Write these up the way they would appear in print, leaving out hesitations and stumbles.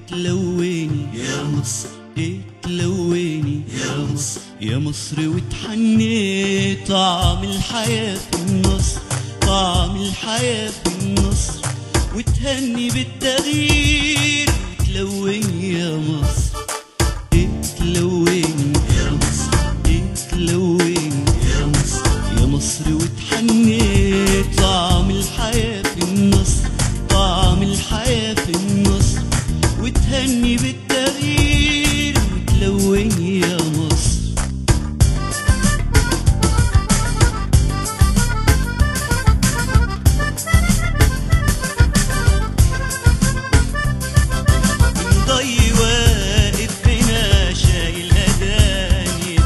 اتلوني يا مصر، اتلوني يا مصر، يا مصر واتحني طعم الحياة في النصر، طعم الحياة في النصر، وتهني بالتغيير وتلوني يا مصر، اتلوني يا مصر، اتلوني يا مصر، يا مصر واتحني طعم الحياة في النصر، طعم الحياة في النصر، وتهني بالتغيير وتلوني يا مصر. ضي واقف هنا شايل هداني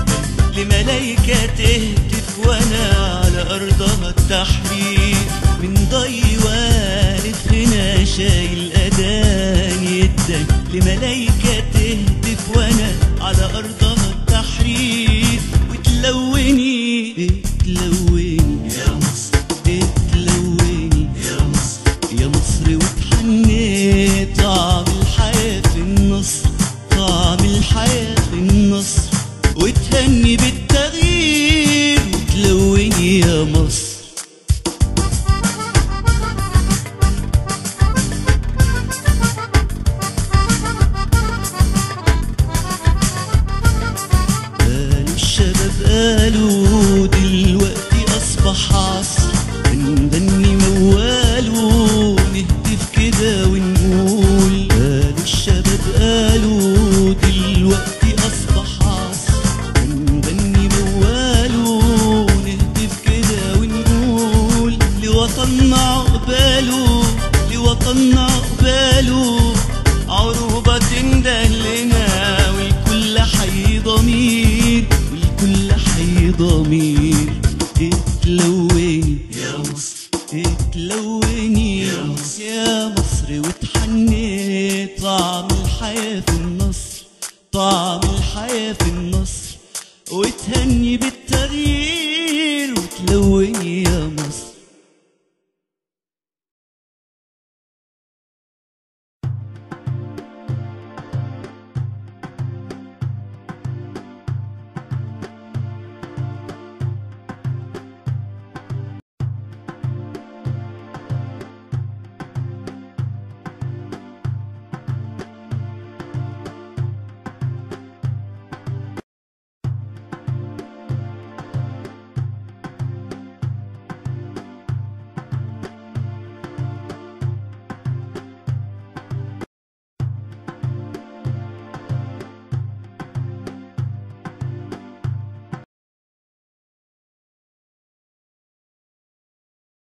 لملايكة تهتف وانا على ارضها التحرير. من ضي واقف هنا شايل اذاني الدم لملايكة تهتف وانا على ارضها التحرير. وتلوني اتلوني يا مصر، اتلوني يا مصر، يا مصر واتحني طعم الحياة في النصر، طعم الحياة في النصر، وتهني بالتغيير وتلوني يا مصر. قالوا الشباب قالوا دلوقتي أصبح عصر، بندني موال ونهتف كده ونقول. قالوا الشباب قالوا دلوقتي أصبح عصر، بندني موال ونهتف كده ونقول. لوطننا عقباله، لوطننا عقباله، عروبة تنده لنا والكل حي ضمير، والكل حي ضمير. اتلوني يا مصر، اتلوني يا مصر، يا مصر واتحني طعم الحياة في النصر، طعم الحياة في النصر، وتهني بالتغيير وتلوني